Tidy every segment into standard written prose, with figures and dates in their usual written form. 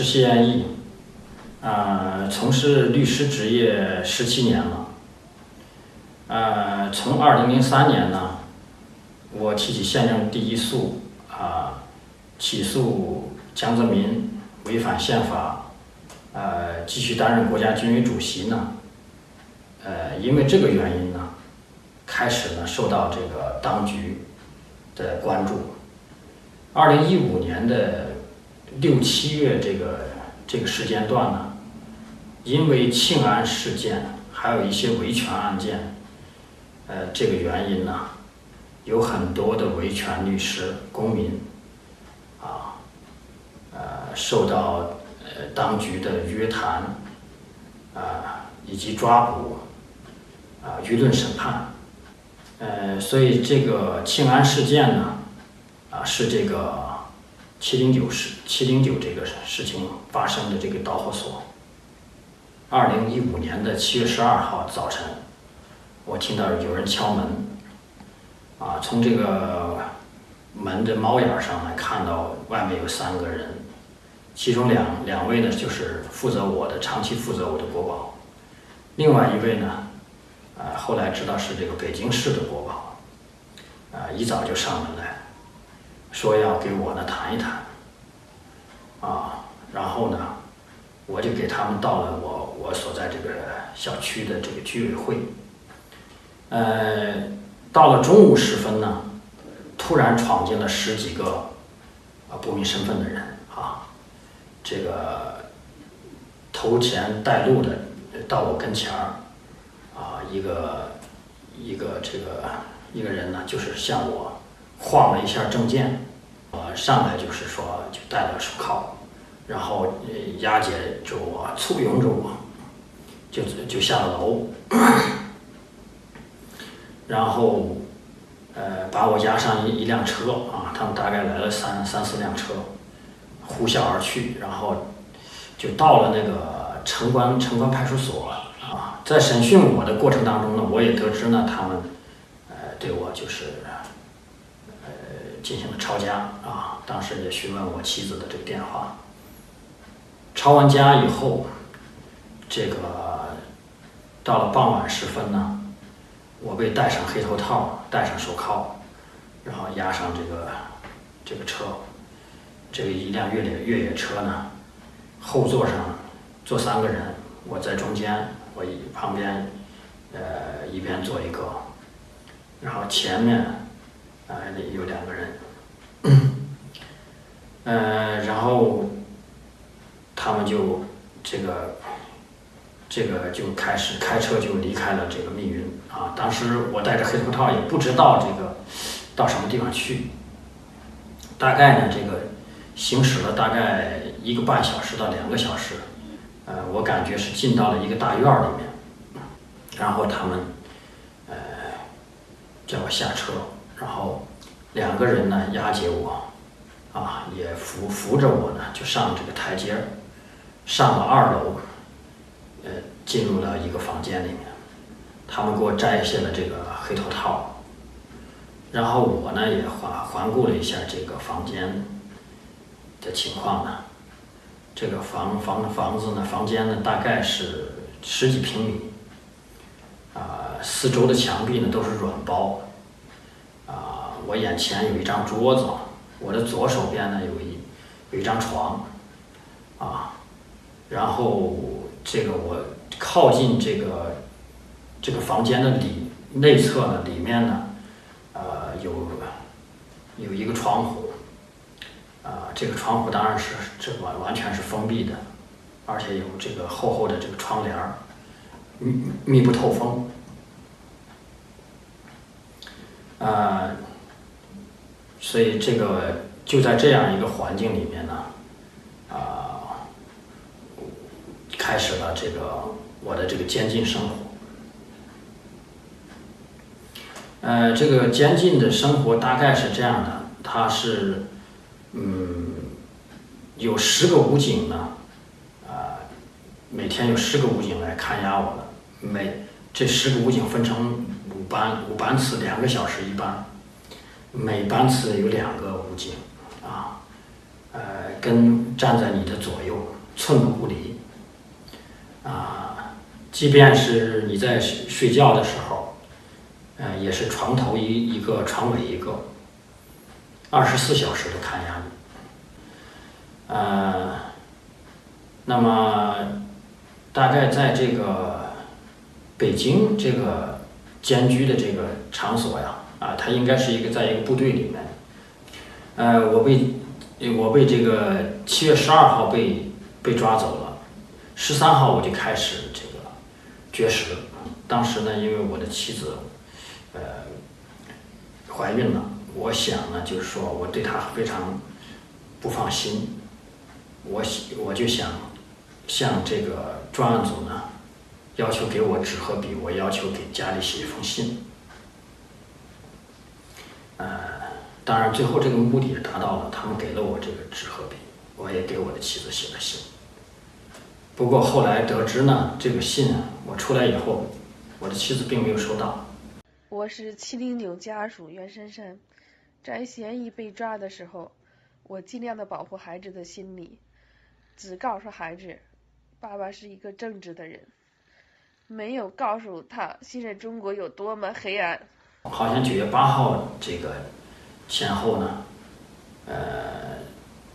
谢安义，从事律师职业17年了。从2003年呢，我提起宪政第一诉，起诉江泽民违反宪法，继续担任国家军委主席呢，因为这个原因呢，开始呢受到这个当局的关注。2015年的6、7月这个时间段呢，因为庆安事件，还有一些维权案件，这个原因呢，有很多的维权律师、公民，受到当局的约谈，以及抓捕，舆论审判，所以这个庆安事件呢，是这个709这个事情发生的这个导火索。2015年的7月12号早晨，我听到有人敲门，从这个门的猫眼上呢，看到外面有3个人，其中两位呢就是长期负责我的国保，另外一位呢，后来知道是这个北京市的国保，一早就上门来，说要给我呢谈一谈，然后呢，我就给他们到了我所在这个小区的这个居委会，到了中午时分呢，突然闯进了10几个不明身份的人，这个头前带路的到我跟前儿，一个人呢，就是向我晃了一下证件，上来就是说就戴了手铐，然后押解着我，簇拥着我，就下了楼，然后把我押上一辆车，他们大概来了3、4辆车，呼啸而去，然后就到了那个城关派出所。在审讯我的过程当中呢，我也得知呢，他们对我就是进行了抄家，当时也询问我妻子的这个电话。抄完家以后，这个到了傍晚时分呢，我被戴上黑头套，戴上手铐，然后押上这个车，这个一辆越野车呢，后座上坐3个人，我在中间，我旁边一边坐一个，然后前面有2个人，然后他们就这个就开始开车就离开了这个密云，当时我戴着黑头套，也不知道这个到什么地方去，大概呢这个行驶了大概1个半小时到2个小时，我感觉是进到了一个大院里面，然后他们叫我下车，然后2个人呢押解我，也扶着我呢就上这个台阶，上了2楼，进入了一个房间里面，他们给我摘下了这个黑头套，然后我呢也环顾了一下这个房间的情况呢，这个房间呢大概是10几平米，四周的墙壁呢都是软包，我眼前有一张桌子，我的左手边呢有一张床，然后这个我靠近这个房间的内侧呢，里面呢有一个窗户，这个窗户当然是完全是封闭的，而且有这个厚的这个窗帘儿，密不透风。所以这个就在这样一个环境里面呢，开始了我的这个监禁生活。这个监禁的生活大概是这样的，它是有10个武警呢，每天有10个武警来看押我的，这10个武警分成5班次，2个小时一班，每班次有2个武警，跟站在你的左右，寸步不离。即便是你在睡觉的时候，也是床头一个，床尾一个，24小时的看押你。那么大概在这个北京这个监居的这个场所呀，它应该是在一个部队里面。我被这个7月12号被抓走了，13号我就开始这个绝食。当时呢，因为我的妻子怀孕了，我想呢，就是说我对她非常不放心，我就想向这个专案组呢要求给我纸和笔，我要求给家里写一封信。当然最后这个目的也达到了，他们给了我这个纸和笔，我也给我的妻子写了信。不过后来得知呢，这个信我出来以后，我的妻子并没有收到。我是709家属袁珊珊，在嫌疑被抓的时候，我尽量的保护孩子的心理，只告诉孩子，爸爸是一个正直的人，没有告诉他现在中国有多么黑暗。好像9月8号这个前后呢，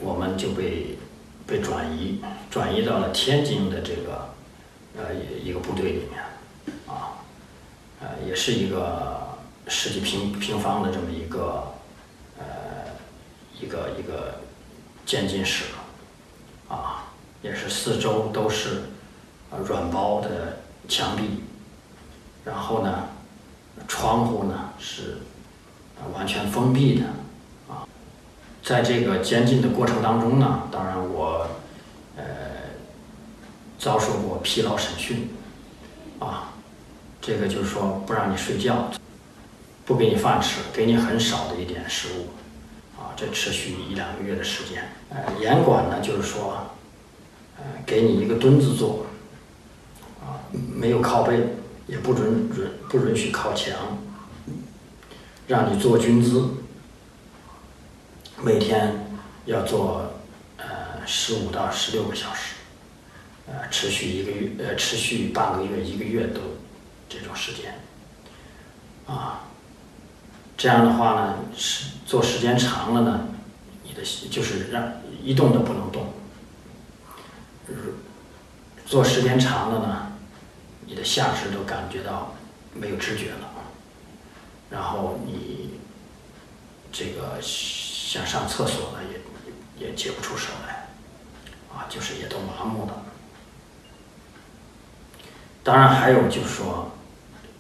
我们就被转移到了天津的这个一个部队里面，也是一个10几平方的这么一个监禁室，也是四周都是软包的墙壁，然后呢，窗户呢是完全封闭的，在这个监禁的过程当中呢，当然我遭受过疲劳审讯，这个就是说不让你睡觉，不给你饭吃，给你很少的一点食物，这持续1、2个月的时间。严管呢就是说，给你一个墩子坐，没有靠背，也不允许靠墙，让你做军姿，每天要做15到16个小时，持续半个月、1个月都这种时间，这样的话呢，做时间长了呢，你的就是让一动都不能动，做时间长了呢，你的下肢都感觉到没有知觉了，然后你这个想上厕所呢也接不出手来，就是也都麻木了。当然还有就是说，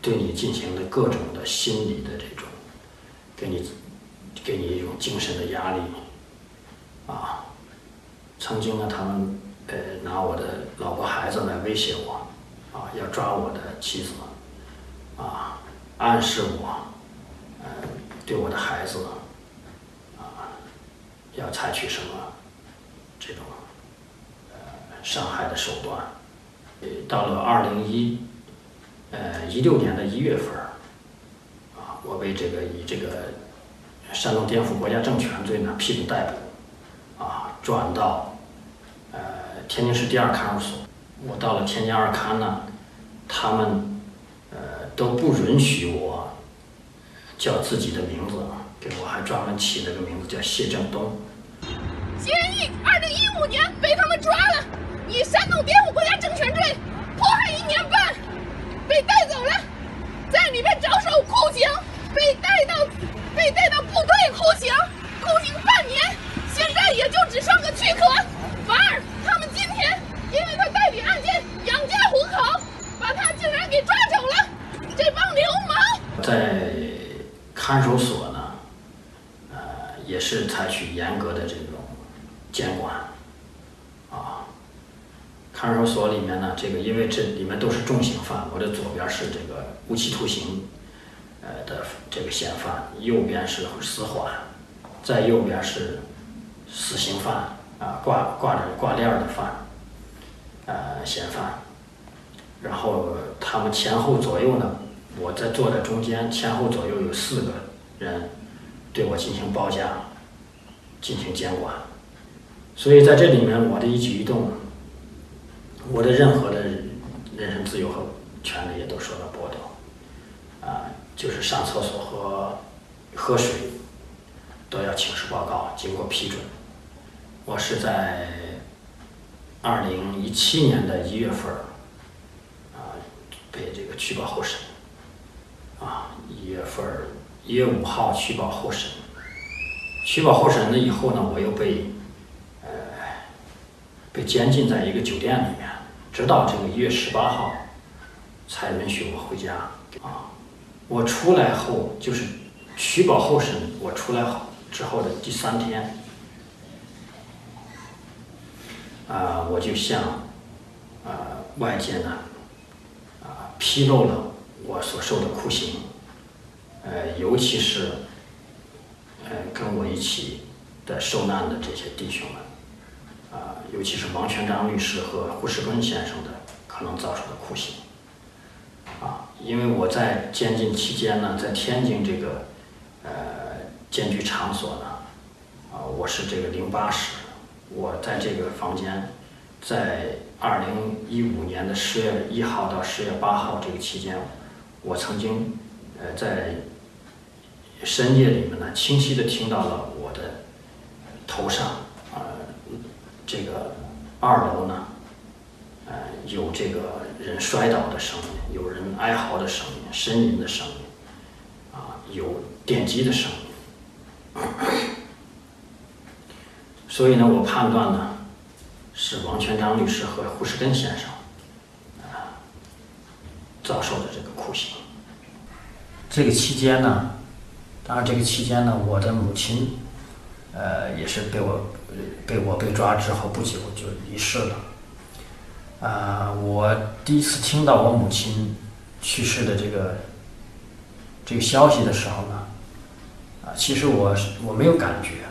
对你进行的各种的心理的这种，给你一种精神的压力，曾经呢，他们拿我的老婆孩子来威胁我，要抓我的妻子，暗示我，对我的孩子，要采取什么这种伤害的手段。到了2016年的1月份，我被以这个煽动颠覆国家政权罪呢批准逮捕，转到天津市第2看守所。我到了天津2看呢，他们都不允许我叫自己的名字，给我还专门起了个名字叫谢振东。嫌疑2015年被他们抓了，以煽动颠覆国家政权罪迫害1年半，被带走了，在里面遭受酷刑，被带到部队酷刑半年，现在也就只剩个躯壳。反而他们今天因为他代理案件养家糊口，把他竟然给抓走了，这帮流氓。在看守所呢，也是采取严格的这种监管，看守所里面呢，因为这里面都是重刑犯，我的左边是这个无期徒刑的这个嫌犯，右边是死缓，在右边是死刑犯，挂链的嫌犯，然后他们前后左右呢，我坐在中间，前后左右有4个人对我进行包夹，进行监管。所以在这里面，我的一举一动我的任何的人身自由和权利也都受到剥夺。就是上厕所和喝水都要请示报告，经过批准。我是在2017年的1月份被这个取保候审。1月5号取保候审。取保候审了以后呢，我又被监禁在一个酒店里面，直到这个1月18号才允许我回家。我出来后，就是取保候审，我出来之后的第3天，我就向外界呢披露了我所受的酷刑，尤其是跟我一起的受难的这些弟兄们，尤其是王全璋律师和胡适根先生的可能遭受的酷刑。因为我在监禁期间呢，在天津这个监狱场所呢，我是这个08室，我在这个房间，在2015年的10月1号到10月8号这个期间，我曾经在深夜里面呢，清晰地听到了我的头上这个2楼呢，有这个人摔倒的声音，有人哀嚎的声音，呻吟的声音，有电击的声音。所以呢，我判断呢，是王全璋律师和胡适根先生遭受的这个酷刑。这个期间呢，当然这个期间呢，我的母亲也是被我被抓之后不久就离世了。我第一次听到我母亲去世的这个消息的时候呢，其实我没有感觉，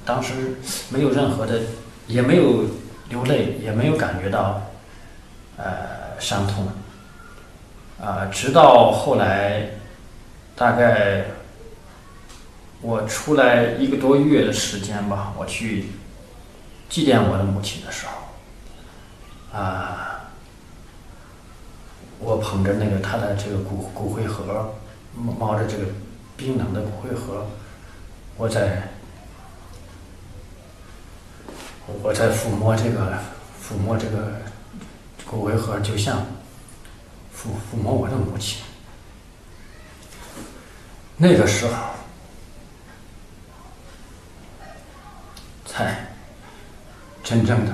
当时没有任何的，也没有流泪，也没有感觉到伤痛。直到后来，大概我出来1个多月的时间吧，我去祭奠我的母亲的时候。我捧着那个他的这个骨灰盒，冒着这个冰冷的骨灰盒，我在抚摸这个骨灰盒，就像抚摸我的母亲。那个时候才真正的。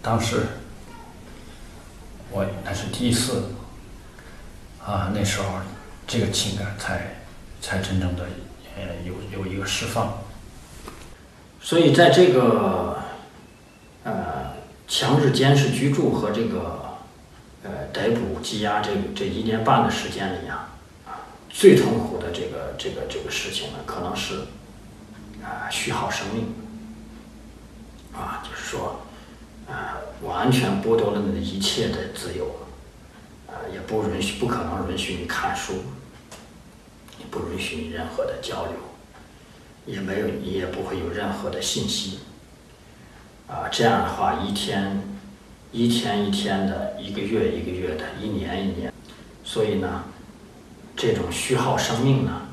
当时我那是第一次那时候这个情感才真正的有一个释放。所以在这个强制监视居住和这个逮捕羁押这1年半的时间里最痛苦的这个事情呢，可能是虚耗生命就是说完全剥夺了你的一切的自由，也不可能允许你看书，也不允许你任何的交流，你也不会有任何的信息，这样的话，一天一天的，1个月1个月的，1年1年，所以呢，这种虚耗生命呢，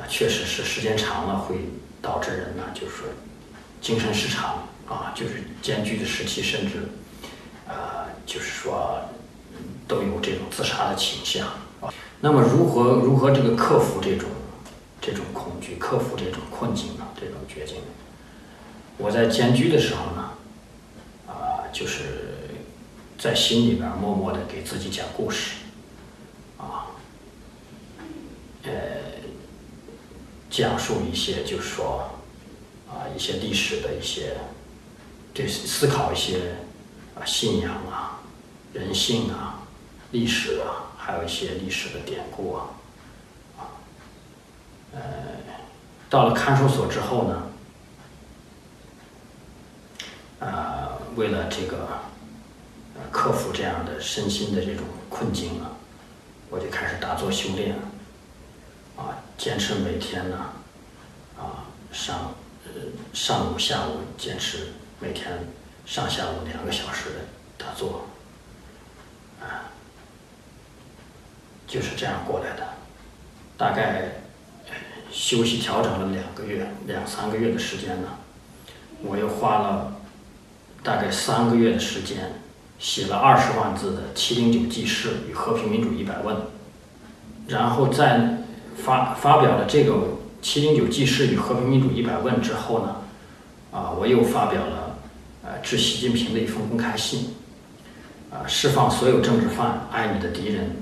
确实是时间长了会导致人呢，就是说精神失常。就是监狱的时期，甚至就是说都有这种自杀的倾向。那么如何这个克服这种恐惧，克服这种困境呢？这种绝境？我在监狱的时候呢，就是在心里边默默的给自己讲故事，讲述一些就是说一些历史的一些。对，思考一些信仰人性历史还有一些历史的典故到了看守所之后呢，为了这个克服这样的身心的这种困境我就开始打坐修炼坚持每天呢上上午、下午坚持每天上下午2个小时的打坐，就是这样过来的。大概休息调整了2个月、2、3个月的时间呢，我又花了大概3个月的时间，写了20万字的《709记事与和平民主100问》，然后在发表了这个《709记事与和平民主100问》之后呢，我又发表了致习近平的一封公开信，释放所有政治犯，爱你的敌人，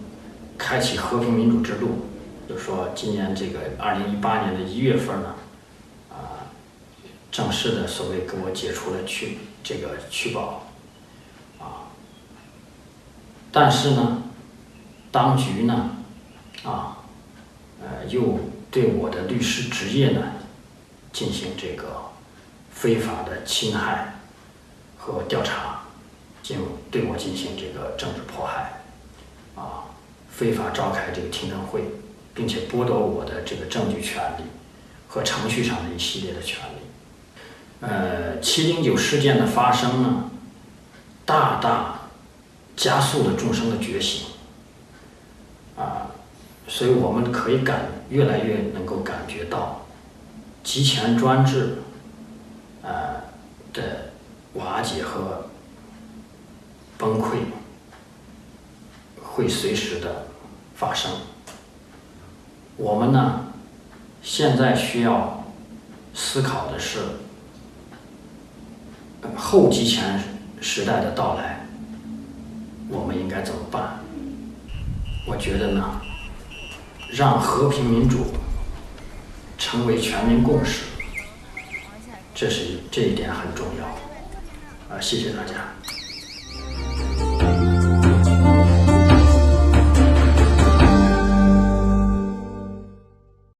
开启和平民主之路。就是说，今年这个2018年的1月份呢，正式的所谓给我解除了取保，但是呢，当局呢，又对我的律师职业呢进行这个非法的侵害和调查，对我进行这个政治迫害，非法召开这个听证会，并且剥夺我的这个证据权利和程序上的一系列的权利。709事件的发生呢，大大加速了众生的觉醒，所以我们可以越来越能够感觉到集权专制的瓦解和崩溃会随时的发生。我们呢，现在需要思考的是后集权时代的到来，我们应该怎么办？我觉得呢，让和平民主成为全民共识，这一点很重要。谢谢大家。